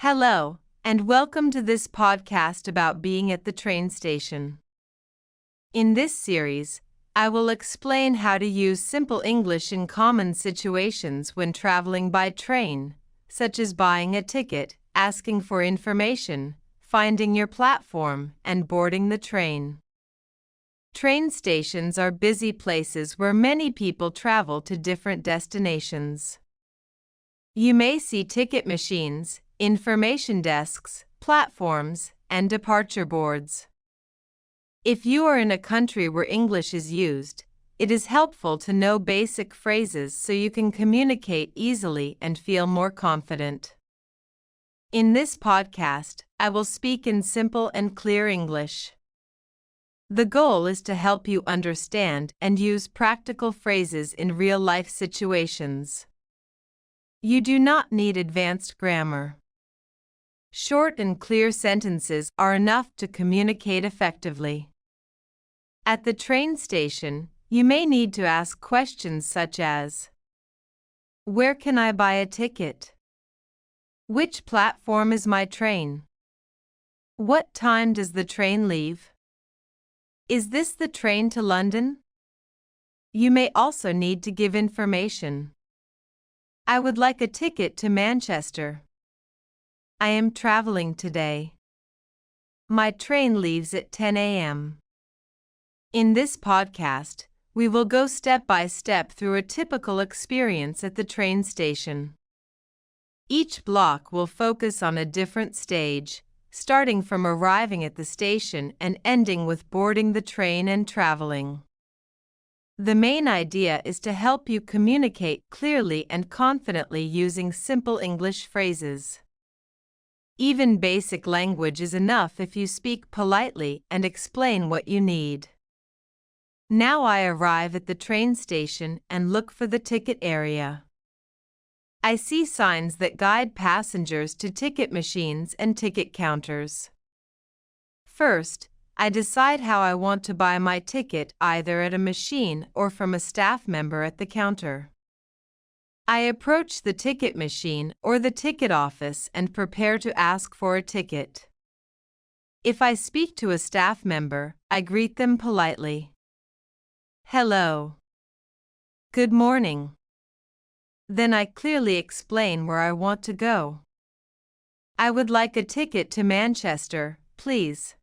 Hello, and welcome to this podcast about being at the train station. In this series, I will explain how to use simple English in common situations when traveling by train, such as buying a ticket, asking for information, finding your platform, and boarding the train. Train stations are busy places where many people travel to different destinations. You may see ticket machines, information desks, platforms, and departure boards. If you are in a country where English is used, it is helpful to know basic phrases so you can communicate easily and feel more confident. In this podcast, I will speak in simple and clear English. The goal is to help you understand and use practical phrases in real-life situations. You do not need advanced grammar. Short and clear sentences are enough to communicate effectively. At the train station, you may need to ask questions such as, "Where can I buy a ticket? Which platform is my train? What time does the train leave? Is this the train to London?" You may also need to give information. "I would like a ticket to Manchester. I am traveling today. My train leaves at 10 a.m. In this podcast, we will go step by step through a typical experience at the train station. Each block will focus on a different stage, starting from arriving at the station and ending with boarding the train and traveling. The main idea is to help you communicate clearly and confidently using simple English phrases. Even basic language is enough if you speak politely and explain what you need. Now I arrive at the train station and look for the ticket area. I see signs that guide passengers to ticket machines and ticket counters. First, I decide how I want to buy my ticket either at a machine or from a staff member at the counter. I approach the ticket machine or the ticket office and prepare to ask for a ticket. If I speak to a staff member, I greet them politely. "Hello. Good morning." Then I clearly explain where I want to go. "I would like a ticket to Manchester, please.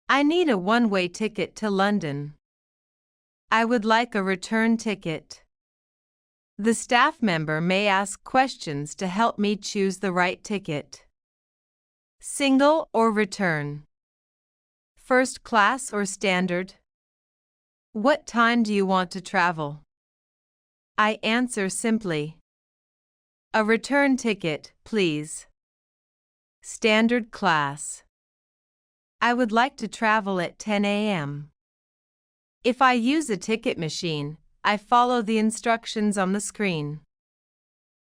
I need a one-way ticket to London. I would like a return ticket." The staff member may ask questions to help me choose the right ticket. Single or return? First class or standard? What time do you want to travel? I answer simply, "A return ticket, please. Standard class. I would like to travel at 10 a.m. If I use a ticket machine, I follow the instructions on the screen.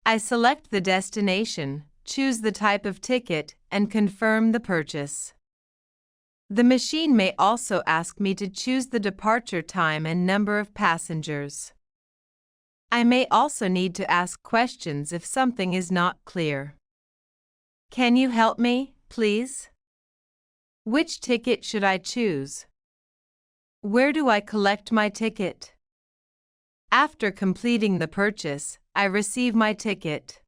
I select the destination, choose the type of ticket, and confirm the purchase. The machine may also ask me to choose the departure time and number of passengers. I may also need to ask questions if something is not clear. "Can you help me, please? Which ticket should I choose? Where do I collect my ticket?" After completing the purchase, I receive my ticket.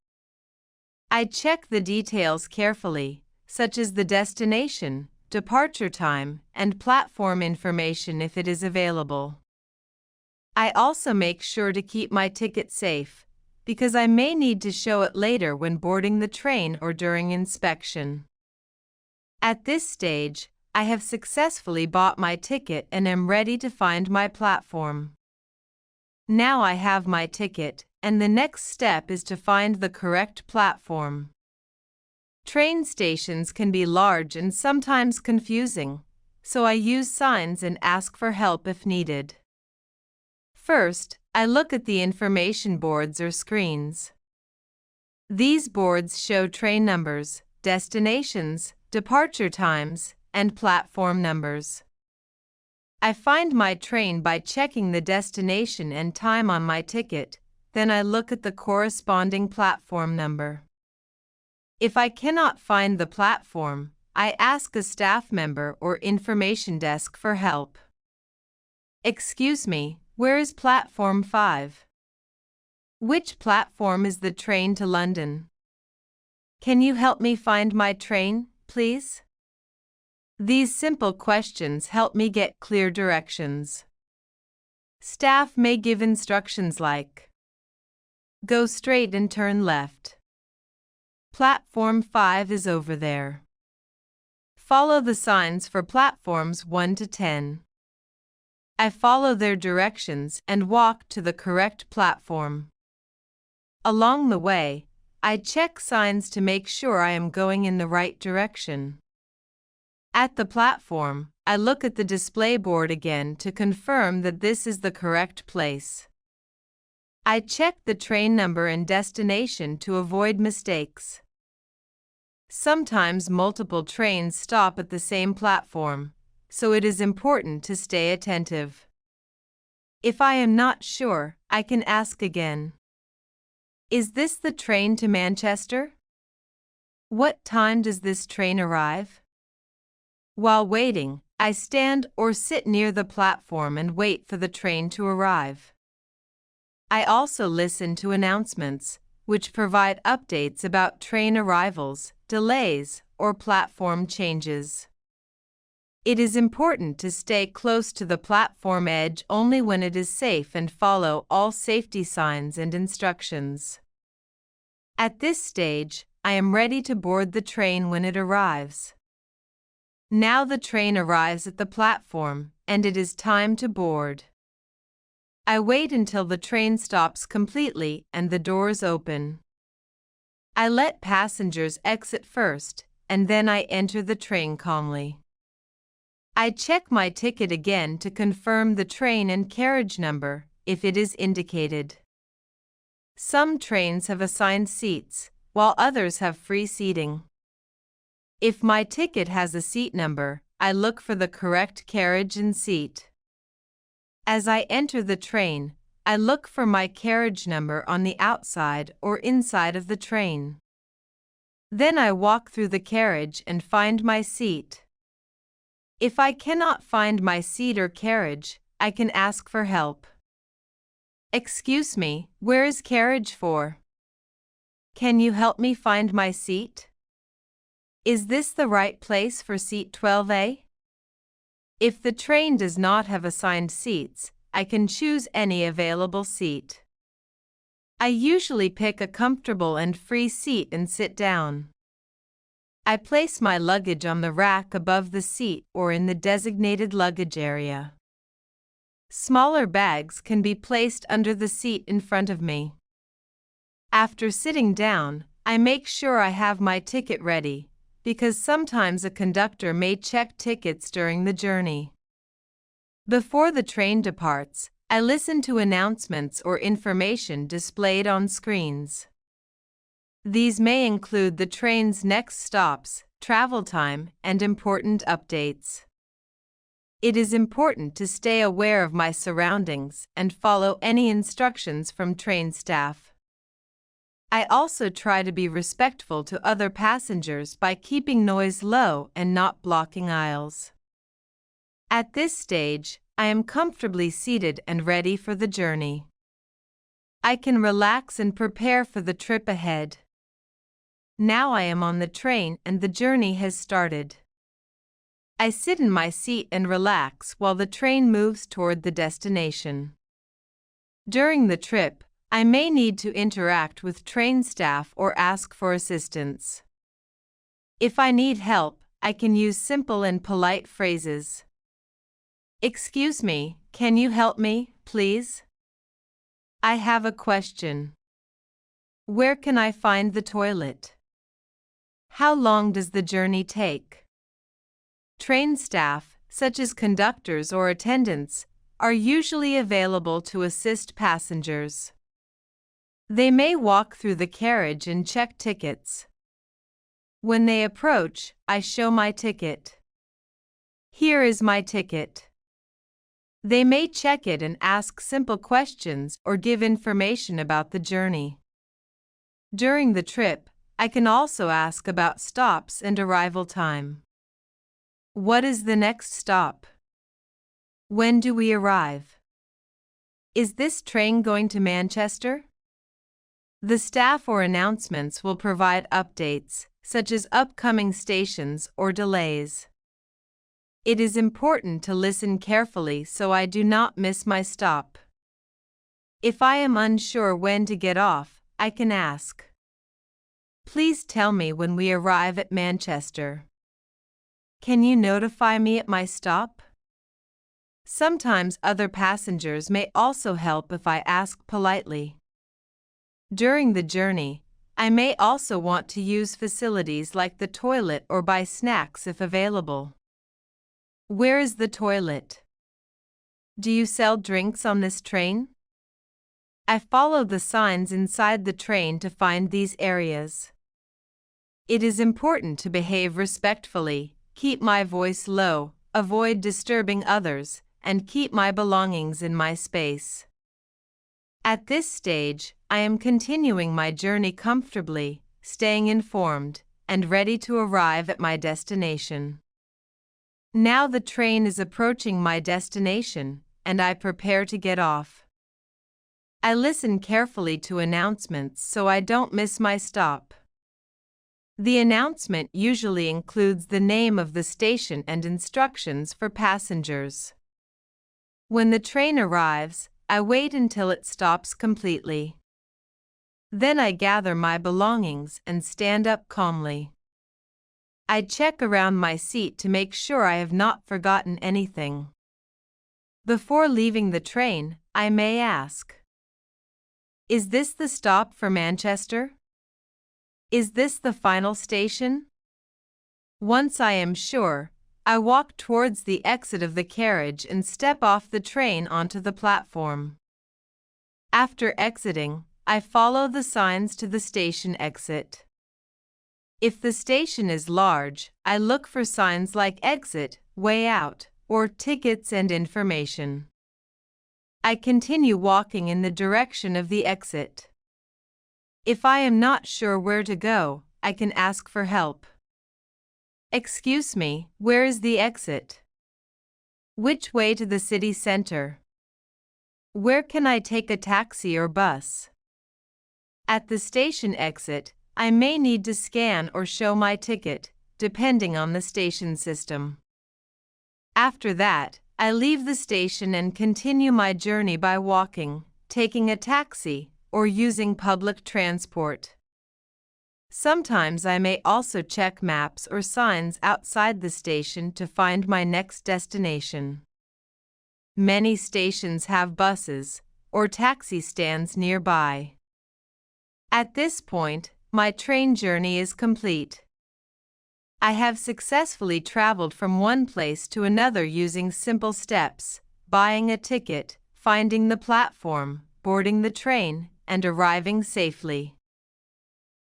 I check the details carefully, such as the destination, departure time, and platform information if it is available. I also make sure to keep my ticket safe, because I may need to show it later when boarding the train or during inspection. At this stage, I have successfully bought my ticket and am ready to find my platform. Now I have my ticket, and the next step is to find the correct platform. Train stations can be large and sometimes confusing, so I use signs and ask for help if needed. First, I look at the information boards or screens. These boards show train numbers, destinations, departure times, and platform numbers. I find my train by checking the destination and time on my ticket, then I look at the corresponding platform number. If I cannot find the platform, I ask a staff member or information desk for help. Excuse me, where is platform 5? Which platform is the train to London? Can you help me find my train, please? These simple questions help me get clear directions. Staff may give instructions like, go straight and turn left. Platform 5 is over there. Follow the signs for platforms 1 to 10. I follow their directions and walk to the correct platform. Along the way, I check signs to make sure I am going in the right direction. At the platform, I look at the display board again to confirm that this is the correct place. I check the train number and destination to avoid mistakes. Sometimes multiple trains stop at the same platform, so it is important to stay attentive. If I am not sure, I can ask again. Is this the train to Manchester? What time does this train arrive? While waiting, I stand or sit near the platform and wait for the train to arrive. I also listen to announcements, which provide updates about train arrivals, delays, or platform changes. It is important to stay close to the platform edge only when it is safe and follow all safety signs and instructions. At this stage, I am ready to board the train when it arrives. Now the train arrives at the platform, and it is time to board. I wait until the train stops completely and the doors open. I let passengers exit first, and then I enter the train calmly. I check my ticket again to confirm the train and carriage number, if it is indicated. Some trains have assigned seats, while others have free seating. If my ticket has a seat number, I look for the correct carriage and seat. As I enter the train, I look for my carriage number on the outside or inside of the train. Then I walk through the carriage and find my seat. If I cannot find my seat or carriage, I can ask for help. Excuse me, where is carriage 4? Can you help me find my seat? Is this the right place for seat 12A? If the train does not have assigned seats, I can choose any available seat. I usually pick a comfortable and free seat and sit down. I place my luggage on the rack above the seat or in the designated luggage area. Smaller bags can be placed under the seat in front of me. After sitting down, I make sure I have my ticket ready, because sometimes a conductor may check tickets during the journey. Before the train departs, I listen to announcements or information displayed on screens. These may include the train's next stops, travel time, and important updates. It is important to stay aware of my surroundings and follow any instructions from train staff. I also try to be respectful to other passengers by keeping noise low and not blocking aisles. At this stage, I am comfortably seated and ready for the journey. I can relax and prepare for the trip ahead. Now I am on the train and the journey has started. I sit in my seat and relax while the train moves toward the destination. During the trip, I may need to interact with train staff or ask for assistance. If I need help, I can use simple and polite phrases. Excuse me, can you help me, please? I have a question. Where can I find the toilet? How long does the journey take? Train staff, such as conductors or attendants, are usually available to assist passengers. They may walk through the carriage and check tickets. When they approach, I show my ticket. Here is my ticket. They may check it and ask simple questions or give information about the journey. During the trip, I can also ask about stops and arrival time. What is the next stop? When do we arrive? Is this train going to Manchester? The staff or announcements will provide updates, such as upcoming stations or delays. It is important to listen carefully so I do not miss my stop. If I am unsure when to get off, I can ask. Please tell me when we arrive at Manchester. Can you notify me at my stop? Sometimes other passengers may also help if I ask politely. During the journey, I may also want to use facilities like the toilet or buy snacks if available. Where is the toilet? Do you sell drinks on this train? I follow the signs inside the train to find these areas. It is important to behave respectfully, keep my voice low, avoid disturbing others, and keep my belongings in my space. At this stage, I am continuing my journey comfortably, staying informed, and ready to arrive at my destination. Now the train is approaching my destination, and I prepare to get off. I listen carefully to announcements so I don't miss my stop. The announcement usually includes the name of the station and instructions for passengers. When the train arrives, I wait until it stops completely. Then I gather my belongings and stand up calmly. I check around my seat to make sure I have not forgotten anything. Before leaving the train, I may ask, "Is this the stop for Manchester? Is this the final station?" Once I am sure, I walk towards the exit of the carriage and step off the train onto the platform. After exiting, I follow the signs to the station exit. If the station is large, I look for signs like exit, way out, or tickets and information. I continue walking in the direction of the exit. If I am not sure where to go, I can ask for help. "Excuse me, where is the exit? Which way to the city center? Where can I take a taxi or bus?" At the station exit, I may need to scan or show my ticket, depending on the station system. After that, I leave the station and continue my journey by walking, taking a taxi, or using public transport. Sometimes I may also check maps or signs outside the station to find my next destination. Many stations have buses or taxi stands nearby. At this point, my train journey is complete. I have successfully traveled from one place to another using simple steps: buying a ticket, finding the platform, boarding the train, and arriving safely.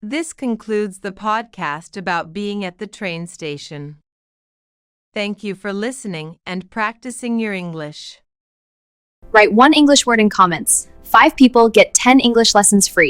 This concludes the podcast about being at the train station. Thank you for listening and practicing your English. Write one English word in comments. 5 people get 10 English lessons free.